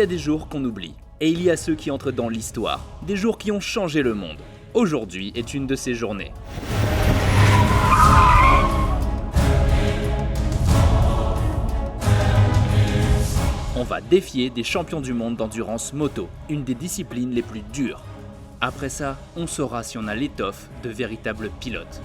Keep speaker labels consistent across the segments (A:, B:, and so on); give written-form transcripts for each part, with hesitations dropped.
A: a des jours qu'on oublie, et il y a ceux qui entrent dans l'histoire, des jours qui ont changé le monde. Aujourd'hui est une de ces journées. On va défier des champions du monde d'endurance moto, une des disciplines les plus dures. Après ça, on saura si on a l'étoffe de véritables pilotes.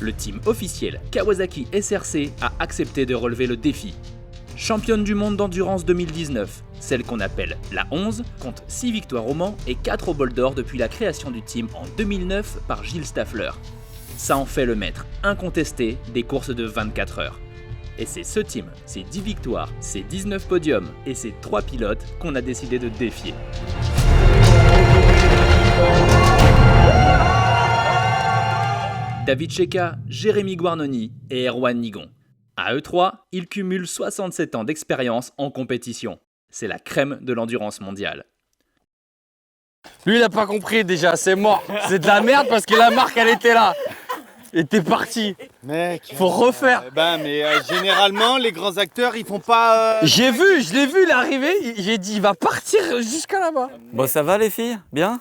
A: Le team officiel Kawasaki SRC a accepté de relever le défi. Championne du monde d'endurance 2019, celle qu'on appelle la 11, compte 6 victoires au Mans et 4 au bol d'or depuis la création du team en 2009 par Gilles Staffler. Ça en fait le maître incontesté des courses de 24 heures. Et c'est ce team, ses 10 victoires, ses 19 podiums et ses 3 pilotes qu'on a décidé de défier. David Checa, Jérémy Guarnoni et Erwan Nigon. À eux trois, ils cumulent 67 ans d'expérience en compétition. C'est la crème de l'endurance mondiale.
B: Lui, il a pas compris déjà, c'est mort. C'est de la merde parce que la marque, elle était là. Et t'es parti.
C: Mec,
B: faut refaire.
C: Généralement, les grands acteurs, ils font pas.
B: J'ai vu, je l'ai vu, il est arrivé. J'ai dit, il va partir jusqu'à là-bas.
D: Bon, ça va les filles? Bien?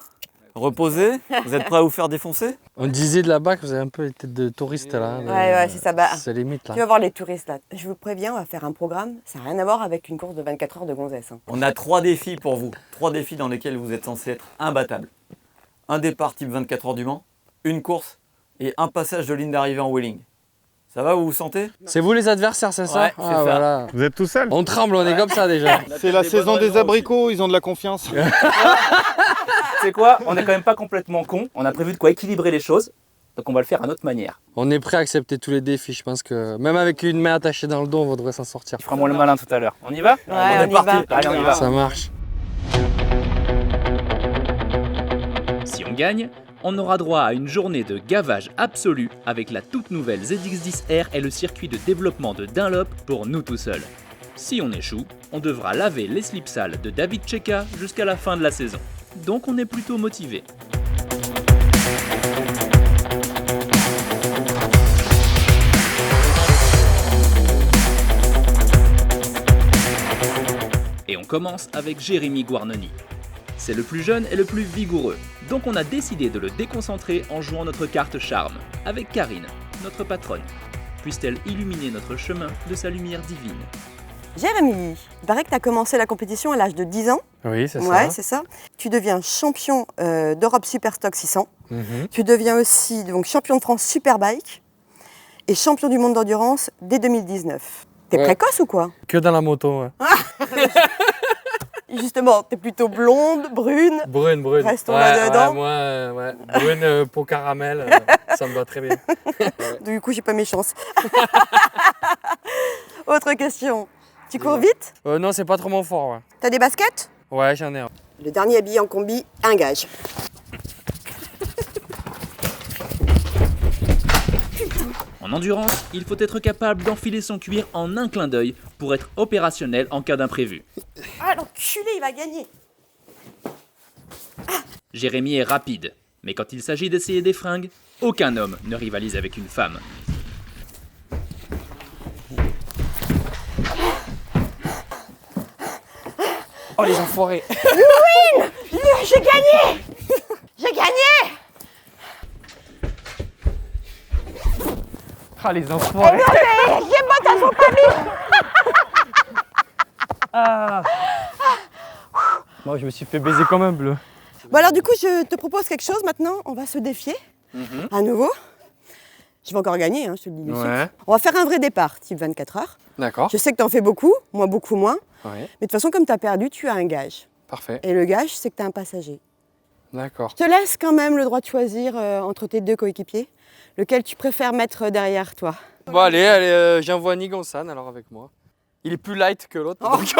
D: Reposez? Vous êtes prêts à vous faire défoncer?
B: On disait de là-bas que vous avez un peu les têtes de touristes là.
E: Ouais, c'est ça.
B: C'est limite là.
E: Tu vas voir les touristes là. Je vous préviens, on va faire un programme. Ça n'a rien à voir avec une course de 24 heures de gonzesse. Hein.
D: On a 3 défis pour vous. 3 défis dans lesquels vous êtes censés être imbattables. Un départ type 24 heures du Mans, une course et un passage de ligne d'arrivée en wheeling. Ça va, vous vous sentez?
B: C'est vous les adversaires, c'est ça?
D: Ouais, c'est ça.
B: Voilà.
C: Vous êtes tout seul?
B: On tremble, on est comme ça déjà.
C: C'est la saison des abricots, ils ont de la confiance.
A: C'est quoi? On n'est quand même pas complètement con. On a prévu de quoi équilibrer les choses. Donc on va le faire à notre manière.
B: On est prêt à accepter tous les défis, je pense que même avec une main attachée dans le dos, on devrait s'en sortir.
A: Tu feras moins le malin tout à l'heure. On y va?
E: Ouais, on y va.
A: Allez, on y va.
B: Ça marche.
A: Si on gagne, on aura droit à une journée de gavage absolu avec la toute nouvelle ZX10R et le circuit de développement de Dunlop pour nous tout seuls. Si on échoue, on devra laver les slips sales de David Checa jusqu'à la fin de la saison. Donc on est plutôt motivé. Et on commence avec Jérémy Guarnoni. C'est le plus jeune et le plus vigoureux, donc on a décidé de le déconcentrer en jouant notre carte charme, avec Karine, notre patronne. Puisse-t-elle illuminer notre chemin de sa lumière divine.
E: Jérémy, il paraît que tu as commencé la compétition à l'âge de 10 ans.
B: Oui, c'est
E: Ouais,
B: ça.
E: c'est ça. Tu deviens champion d'Europe Superstock 600.
B: Mhm.
E: Tu deviens aussi donc, champion de France Superbike et champion du monde d'endurance dès 2019. T'es
B: Ouais.
E: précoce ou quoi?
B: Que dans la moto, ouais.
E: Justement, t'es plutôt blonde, brune.
B: Brune.
E: Restons là-dedans.
B: Moi, brune, peau caramel, ça me va très bien.
E: Du coup, j'ai pas mes chances. Autre question. Tu cours vite?
B: Non, c'est pas trop mon fort, ouais.
E: T'as des baskets?
B: Ouais, j'en ai un.
E: Le dernier habillé en combi, un gage.
A: En endurance, il faut être capable d'enfiler son cuir en un clin d'œil pour être opérationnel en cas d'imprévu.
E: Ah, l'enculé, il va gagner.
A: Jérémy est rapide, mais quand il s'agit d'essayer des fringues, aucun homme ne rivalise avec une femme.
B: Oh, les enfoirés.
E: J'ai gagné! J'ai gagné!
B: Ah, les enfoirés. Moi, je me suis fait baiser comme un bleu.
E: Bon alors du coup, je te propose quelque chose maintenant. On va se défier à nouveau. Je vais encore gagner, hein, je te le dis. de suite.
B: Ouais.
E: On va faire un vrai départ, type 24 heures.
B: D'accord.
E: Je sais que tu en fais beaucoup, moi beaucoup moins.
B: Oui,
E: Mais de toute façon, comme tu as perdu, tu as un gage.
B: parfait.
E: Et le gage, c'est que tu as un passager.
B: D'accord.
E: Je te laisse quand même le droit de choisir entre tes deux coéquipiers, lequel tu préfères mettre derrière toi.
B: Bon, allez, j'envoie Nigon-san alors avec moi. Il est plus light que l'autre. donc-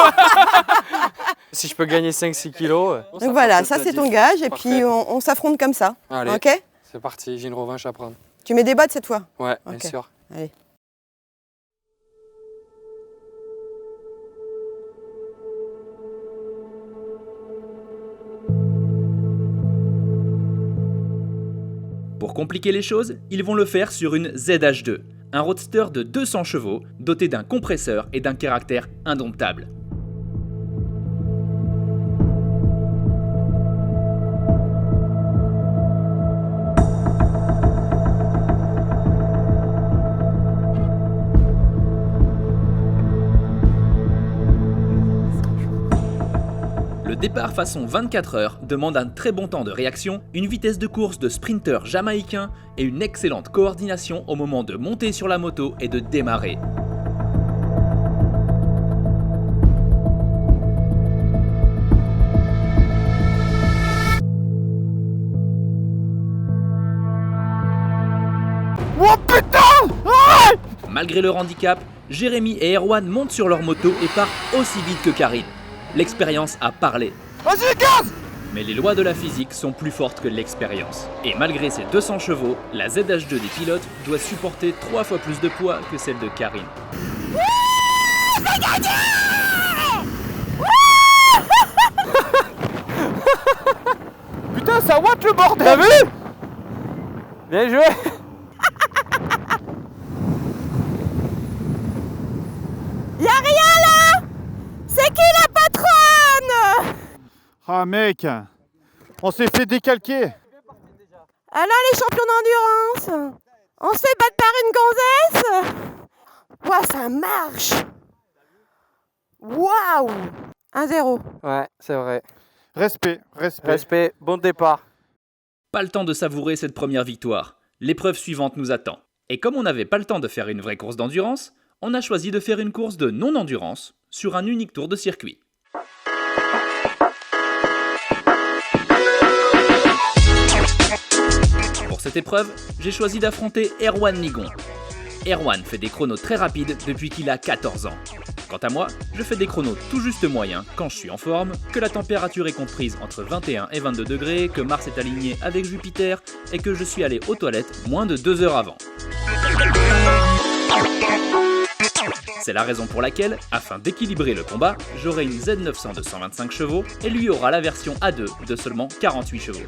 B: si je peux gagner 5-6 kilos.
E: Donc voilà, ça c'est ton gage et puis on s'affronte comme ça.
B: Allez,
E: Ok?
B: c'est parti, j'ai une revanche à prendre.
E: Tu mets des bottes cette fois?
B: Ouais,
E: Ok.
B: bien sûr.
E: Allez.
A: Pour compliquer les choses, ils vont le faire sur une ZH2, un roadster de 200 chevaux doté d'un compresseur et d'un caractère indomptable. Le départ façon 24 heures demande un très bon temps de réaction, une vitesse de course de sprinter jamaïcain et une excellente coordination au moment de monter sur la moto et de démarrer. Malgré leur handicap, Jérémy et Erwan montent sur leur moto et partent aussi vite que Karine. L'expérience a parlé.
C: Vas-y, gaz!
A: Mais les lois de la physique sont plus fortes que l'expérience. Et malgré ses 200 chevaux, la ZH2 des pilotes doit supporter 3 fois plus de poids que celle de Karine.
C: Putain, ça watt le bordel!
B: T'as vu? Bien joué.
E: Y'a rien là! C'est qui la patronne?
C: Ah mec, on s'est fait décalquer.
E: Alors les champions d'endurance, on se fait battre par une gonzesse? Ouah, ça marche! Waouh! 1-0.
B: Ouais, c'est vrai.
C: Respect, respect.
B: Respect, bon départ.
A: Pas le temps de savourer cette première victoire. L'épreuve suivante nous attend. Et comme on n'avait pas le temps de faire une vraie course d'endurance, on a choisi de faire une course de non-endurance sur un unique tour de circuit. Pour cette épreuve, j'ai choisi d'affronter Erwan Nigon. Erwan fait des chronos très rapides depuis qu'il a 14 ans. Quant à moi, je fais des chronos tout juste moyens quand je suis en forme, que la température est comprise entre 21 et 22 degrés, que Mars est aligné avec Jupiter et que je suis allé aux toilettes moins de 2 heures avant. C'est la raison pour laquelle, afin d'équilibrer le combat, j'aurai une Z900 de 125 chevaux et lui aura la version A2 de seulement 48 chevaux.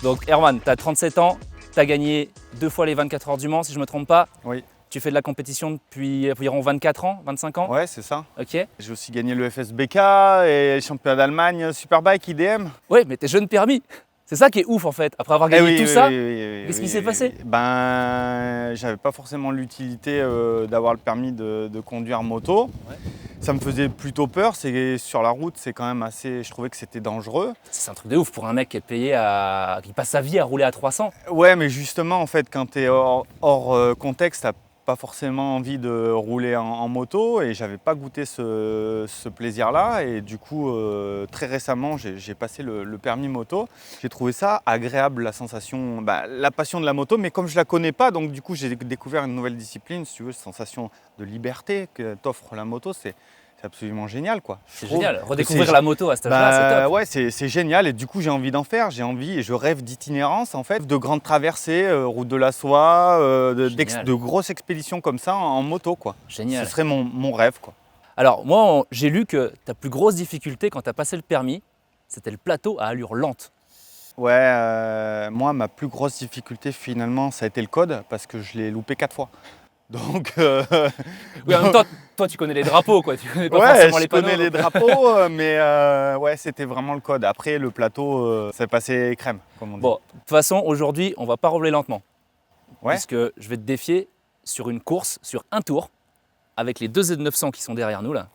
A: Donc Erwan, t'as 37 ans, t'as gagné 2 fois les 24 heures du Mans si je me trompe pas.
C: Oui.
A: Tu fais de la compétition depuis environ 24 ans, 25 ans.
C: Ouais, c'est ça.
A: Ok.
C: J'ai aussi gagné le FSBK et les championnats d'Allemagne Superbike IDM.
A: Ouais, mais t'es jeune permis. C'est ça qui est ouf en fait. Après avoir gagné tout ça, qu'est-ce qui s'est passé?
C: Ben, j'avais pas forcément l'utilité d'avoir le permis de conduire moto.
A: Ouais.
C: Ça me faisait plutôt peur. C'est sur la route, c'est quand même assez. Je trouvais que c'était dangereux.
A: C'est un truc de ouf pour un mec qui est payé qui passe sa vie à rouler à 300.
C: Ouais, mais justement, en fait, quand t'es hors contexte, t'as pas forcément envie de rouler en moto et j'avais pas goûté ce plaisir-là et du coup très récemment j'ai passé le permis moto. J'ai trouvé ça agréable, la sensation, la passion de la moto, mais comme je la connais pas, donc du coup j'ai découvert une nouvelle discipline, si tu veux, sensation de liberté que t'offre la moto, c'est absolument génial quoi.
A: C'est génial, redécouvrir la moto à cet âge-là, c'est top.
C: Ouais, c'est génial et du coup j'ai envie d'en faire, j'ai envie et je rêve d'itinérance en fait, de grandes traversées, route de la soie, de grosses expéditions comme ça en moto quoi.
A: Génial.
C: Ce serait mon rêve quoi.
A: Alors moi j'ai lu que ta plus grosse difficulté quand tu as passé le permis, c'était le plateau à allure lente.
C: Ouais, moi ma plus grosse difficulté finalement ça a été le code parce que je l'ai loupé 4 fois. Donc,
A: oui, en même temps, toi tu connais les drapeaux quoi, tu connais pas forcément les panneaux.
C: Ouais, je connais les drapeaux, mais ouais, c'était vraiment le code. Après, le plateau, c'est passé crème, comme on dit.
A: Bon, de toute façon, aujourd'hui, on va pas rouler lentement.
C: Ouais.
A: Puisque je vais te défier sur une course, sur un tour, avec les 2 Z900 qui sont derrière nous là.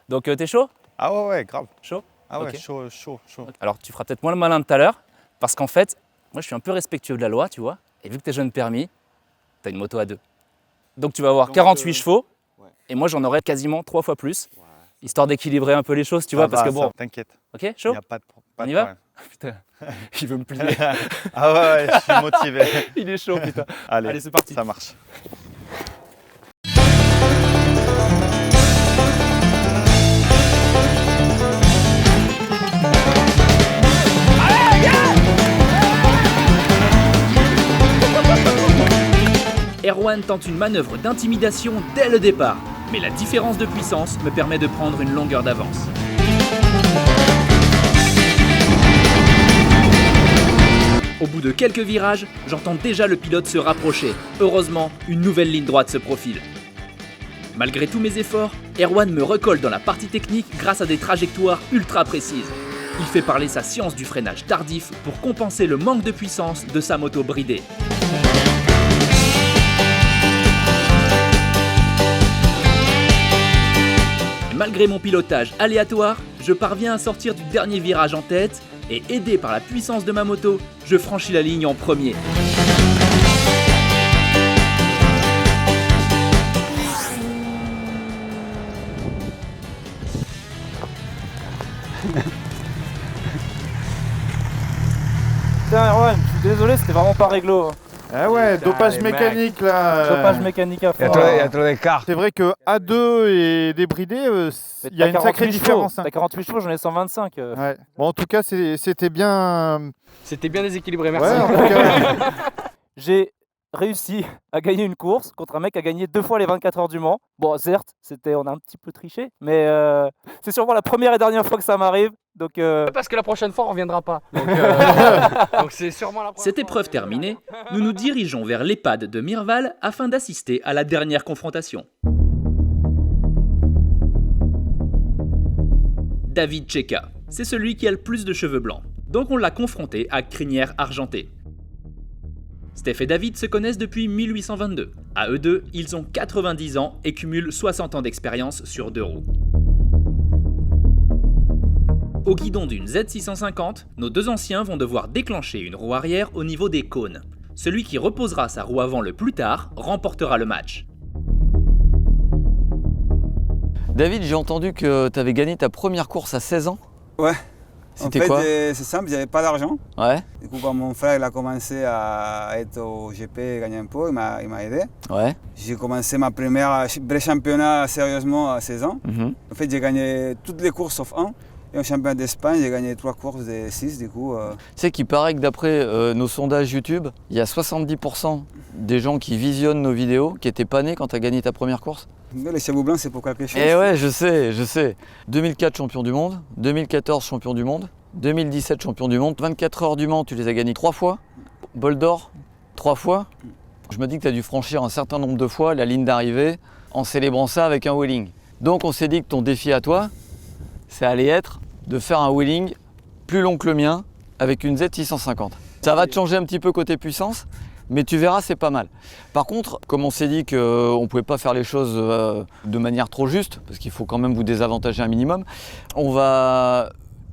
A: Donc, t'es chaud?
C: Ah ouais, grave.
A: Chaud?
C: Ah ouais,
A: Ok.
C: chaud.
A: Alors, tu feras peut-être moins le malin de tout à l'heure, parce qu'en fait, moi je suis un peu respectueux de la loi, tu vois, et vu que t'es jeune permis, t'as une moto à 2. Donc tu vas avoir 48 chevaux,
C: ouais.
A: Et moi j'en aurai quasiment 3 fois plus, histoire d'équilibrer un peu les choses, tu vois, parce que bon...
C: T'inquiète,
A: Ok,
C: il
A: chaud?
C: n'y a pas de
A: On y
C: problème.
A: va? Putain, il veut me plier.
C: Ah ouais, je suis motivé.
A: Il est chaud, putain.
C: Allez,
A: c'est parti.
C: Ça marche.
A: Erwan tente une manœuvre d'intimidation dès le départ, mais la différence de puissance me permet de prendre une longueur d'avance. Au bout de quelques virages, j'entends déjà le pilote se rapprocher. Heureusement, une nouvelle ligne droite se profile. Malgré tous mes efforts, Erwan me recolle dans la partie technique grâce à des trajectoires ultra précises. Il fait parler sa science du freinage tardif pour compenser le manque de puissance de sa moto bridée. Malgré mon pilotage aléatoire, je parviens à sortir du dernier virage en tête et aidé par la puissance de ma moto, je franchis la ligne en premier.
F: Putain Erwan, je suis désolé, c'était vraiment pas réglo.
G: Ah ouais, dopage mécanique là.
F: Dopage mécanique à fond.
H: Il y a trop d'écart.
G: C'est vrai que A2 et débridé, il y a une sacrée différence.
F: T'as 48 chevaux, j'en ai 125.
G: Ouais. Bon, en tout cas, c'était bien.
B: C'était bien déséquilibré, merci.
G: Ouais, en tout cas.
F: J'ai réussi à gagner une course contre un mec qui a gagné 2 fois les 24 heures du Mans. Bon, certes, on a un petit peu triché, mais c'est sûrement la première et dernière fois que ça m'arrive. Donc
B: Parce que la prochaine fois, on reviendra pas. Donc c'est sûrement la prochaine
A: Cette
B: fois,
A: épreuve terminée, nous nous dirigeons vers l'EHPAD de Mirval afin d'assister à la dernière confrontation. David Tcheka, c'est celui qui a le plus de cheveux blancs, donc on l'a confronté à crinière argentée. Steph et David se connaissent depuis 1822. À eux deux, ils ont 90 ans et cumulent 60 ans d'expérience sur 2 roues. Au guidon d'une Z650, nos deux anciens vont devoir déclencher une roue arrière au niveau des cônes. Celui qui reposera sa roue avant le plus tard remportera le match.
D: David, j'ai entendu que tu avais gagné ta première course à 16 ans.
I: Ouais.
D: C'était
I: en fait,
D: quoi
I: c'est simple, j'avais pas d'argent.
D: Ouais,
I: Du coup, quand mon frère il a commencé à être au GP et gagner un peu, il m'a aidé.
D: ouais.
I: J'ai commencé ma première vrai championnat sérieusement à 16 ans.
D: Mhm.
I: En fait, j'ai gagné toutes les courses sauf un. Et au championnat d'Espagne, j'ai gagné 3 courses de 6 du coup.
D: Tu sais qu'il paraît que d'après nos sondages YouTube, il y a 70% des gens qui visionnent nos vidéos qui étaient pas nés quand tu as gagné ta première course.
I: Mais les chevaux blancs, c'est pour quelque chose.
D: Eh ouais, je sais. 2004 champion du monde, 2014 champion du monde, 2017 champion du monde, 24 heures du Mans, tu les as gagnés 3 fois, bol d'or 3 fois. Je me dis que tu as dû franchir un certain nombre de fois la ligne d'arrivée en célébrant ça avec un wheeling. Donc on s'est dit que ton défi à toi, ça allait être de faire un wheeling plus long que le mien avec une Z650. Ça va te changer un petit peu côté puissance, mais tu verras, c'est pas mal. Par contre, comme on s'est dit qu'on ne pouvait pas faire les choses de manière trop juste, parce qu'il faut quand même vous désavantager un minimum, on va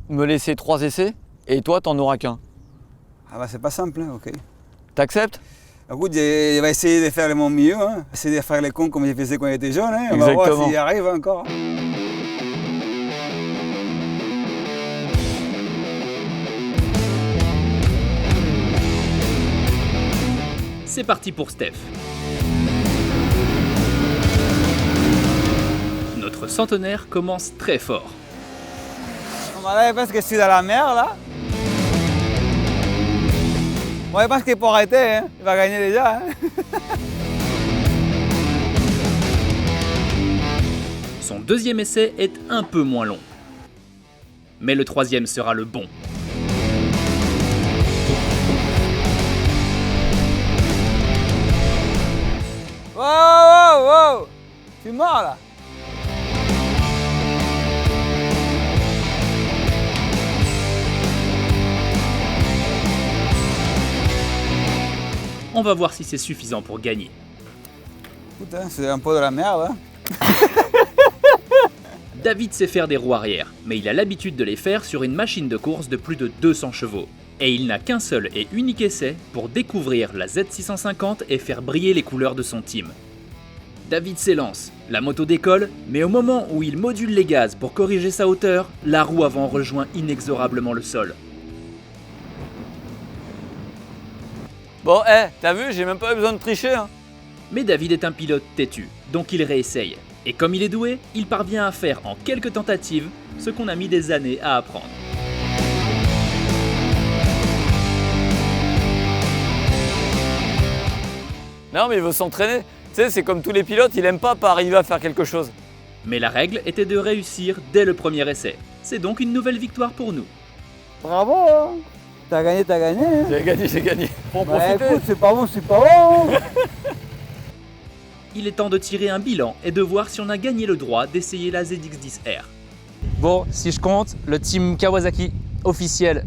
D: me laisser 3 essais et toi, t'en auras qu'un.
I: Ah bah c'est pas simple, hein, ok.
D: T'acceptes?
I: Écoute, je vais essayer de faire mon mieux, hein. Essayer de faire les cons comme je faisais quand j'étais jeune. Hein. On va voir
D: Exactement.
I: s'il y arrive encore.
A: C'est parti pour Steph. Notre centenaire commence très fort.
I: Là, je pense que je suis dans la mer là. Moi, je pense qu'il peut arrêter, hein. Il va gagner déjà. Hein.
A: Son deuxième essai est un peu moins long. Mais le troisième sera le bon.
I: Wow! Je suis mort là.
A: On va voir si c'est suffisant pour gagner.
I: Écoute, hein, c'est un peu de la merde. Hein.
A: David sait faire des roues arrière, mais il a l'habitude de les faire sur une machine de course de plus de 200 chevaux. Et il n'a qu'un seul et unique essai pour découvrir la Z650 et faire briller les couleurs de son team. David s'élance, la moto décolle, mais au moment où il module les gaz pour corriger sa hauteur, la roue avant rejoint inexorablement le sol.
D: Bon, t'as vu, j'ai même pas eu besoin de tricher. Hein.
A: Mais David est un pilote têtu, donc il réessaye. Et comme il est doué, il parvient à faire en quelques tentatives ce qu'on a mis des années à apprendre.
D: Non, mais il veut s'entraîner. Tu sais, c'est comme tous les pilotes, il aime pas arriver à faire quelque chose.
A: Mais la règle était de réussir dès le premier essai. C'est donc une nouvelle victoire pour nous.
I: Bravo! Hein.
H: T'as gagné, t'as gagné. Hein.
D: J'ai gagné.
H: Faut en profiter. Écoute, c'est pas bon, c'est pas bon.
A: Il est temps de tirer un bilan et de voir si on a gagné le droit d'essayer la ZX10R.
F: Bon, si je compte, le team Kawasaki officiel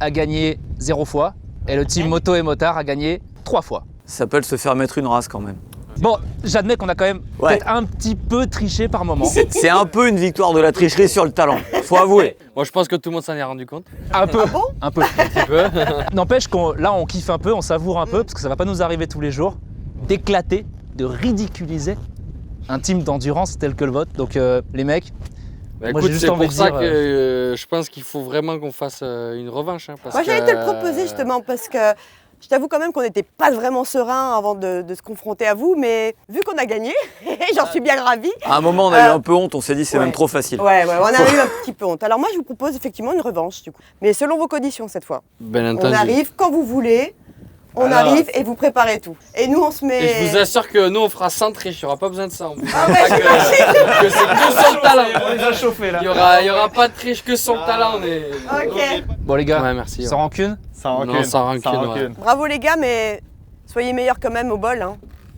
F: a gagné 0 fois et le team Moto et Motard a gagné 3 fois.
D: Ça s'appelle se faire mettre une race quand même.
F: Bon, j'admets qu'on a quand même peut-être un petit peu triché par moment.
D: C'est un peu une victoire de la tricherie sur le talent, faut avouer.
B: Moi, je pense que tout le monde s'en est rendu compte.
F: Un peu, un peu. N'empêche qu'on là, on kiffe un peu, on savoure un peu, parce que ça va pas nous arriver tous les jours, d'éclater, de ridiculiser un team d'endurance tel que le vôtre. Donc les mecs,
B: Bah,
F: moi,
B: écoute,
F: j'ai juste
B: c'est
F: envie
B: pour
F: de
B: ça
F: dire,
B: que je pense qu'il faut vraiment qu'on fasse une revanche. Hein, parce
E: Moi, j'allais
B: que,
E: te le proposer justement parce que je t'avoue quand même qu'on n'était pas vraiment serein avant de se confronter à vous, mais vu qu'on a gagné, j'en suis bien ravie.
D: À un moment, on a eu un peu honte, on s'est dit c'est
E: ouais.
D: même trop facile.
E: Ouais, on a eu un petit peu honte. Alors moi, je vous propose effectivement une revanche du coup, mais selon vos conditions cette fois.
B: Bien entendu.
E: On arrive quand vous voulez. On arrive et vous préparez tout. Et nous, on se met...
B: Et je vous assure que nous, on fera sans triche, il n'y aura pas besoin de ça. On vous
E: Ah ouais,
B: que c'est que son talent.
F: on les a chauffés là.
B: Il y aura pas de triche, que son talent.
E: Ok.
F: Bon les gars,
B: Ouais, merci.
F: sans rancune.
C: Sans
B: Non,
C: rancune.
B: sans rancune, ouais.
E: Bravo les gars, mais soyez meilleurs quand même au bol. Hein.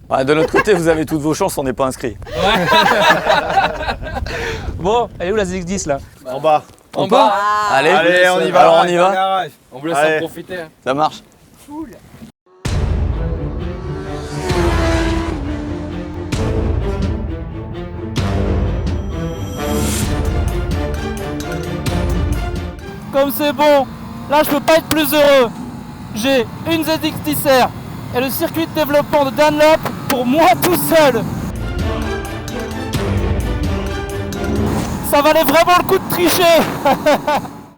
D: Ouais, de l'autre côté, vous avez toutes vos chances, on n'est pas inscrit.
F: Bon, elle est où la ZX10 là?
C: En bas.
B: En bas.
E: Ah.
D: Allez,
C: on y va.
D: Alors on y va.
B: On vous laisse
C: Allez.
B: en profiter. Hein.
D: Ça marche.
F: Comme c'est bon, là je peux pas être plus heureux. J'ai une ZX10R et le circuit de développement de Dunlop pour moi tout seul. Ça valait vraiment le coup de tricher.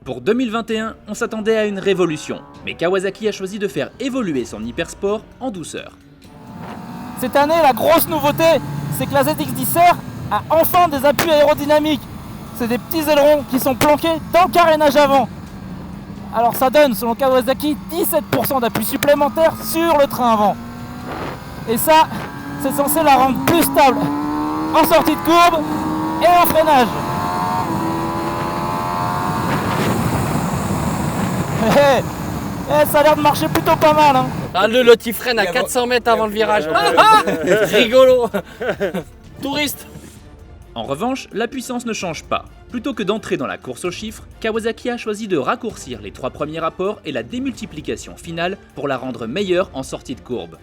A: Pour 2021, on s'attendait à une révolution, mais Kawasaki a choisi de faire évoluer son hypersport en douceur.
F: Cette année, la grosse nouveauté, c'est que la ZX10R a enfin des appuis aérodynamiques. C'est des petits ailerons qui sont planqués dans le carénage avant. Alors ça donne, selon Kawasaki, 17% d'appui supplémentaire sur le train avant. Et ça, c'est censé la rendre plus stable en sortie de courbe et en freinage. Ça a l'air de marcher plutôt pas mal. Hein.
B: Ah, l'autre il freine à 400 mètres avant le virage. Rigolo. Touriste.
A: En revanche, la puissance ne change pas. Plutôt que d'entrer dans la course aux chiffres, Kawasaki a choisi de raccourcir les 3 premiers rapports et la démultiplication finale pour la rendre meilleure en sortie de courbe.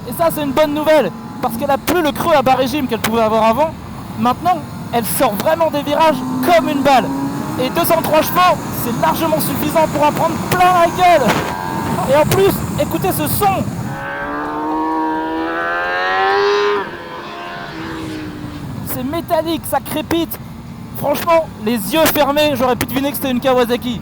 F: Et ça c'est une bonne nouvelle, parce qu'elle a plus le creux à bas régime qu'elle pouvait avoir avant. Maintenant, elle sort vraiment des virages comme une balle. Et 203 chevaux, c'est largement suffisant pour en prendre plein la gueule. Et en plus, écoutez ce son. C'est métallique, ça crépite. Franchement, les yeux fermés, j'aurais pu deviner que c'était une Kawasaki.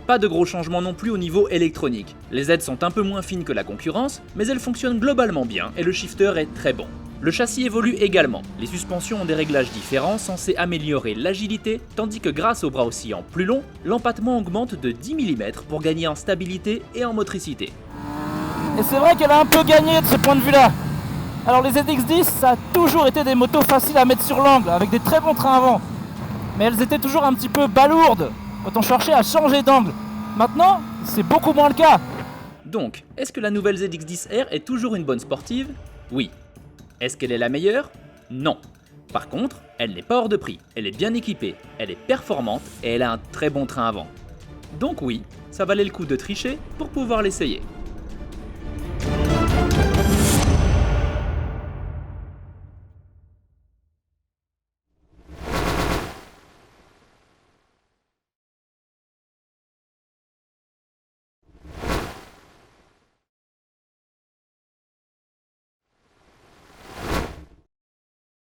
A: Pas de gros changements non plus au niveau électronique. Les aides sont un peu moins fines que la concurrence, mais elles fonctionnent globalement bien et le shifter est très bon. Le châssis évolue également. Les suspensions ont des réglages différents censés améliorer l'agilité, tandis que grâce aux bras oscillants plus longs, l'empattement augmente de 10 mm pour gagner en stabilité et en motricité.
F: Et c'est vrai qu'elle a un peu gagné de ce point de vue-là. Alors les ZX10, ça a toujours été des motos faciles à mettre sur l'angle, avec des très bons trains avant. Mais elles étaient toujours un petit peu balourdes quand on cherchait à changer d'angle. Maintenant, c'est beaucoup moins le cas.
A: Donc, est-ce que la nouvelle ZX10R est toujours une bonne sportive? Oui. Est-ce qu'elle est la meilleure? Non. Par contre, elle n'est pas hors de prix, elle est bien équipée, elle est performante et elle a un très bon train avant. Donc oui, ça valait le coup de tricher pour pouvoir l'essayer.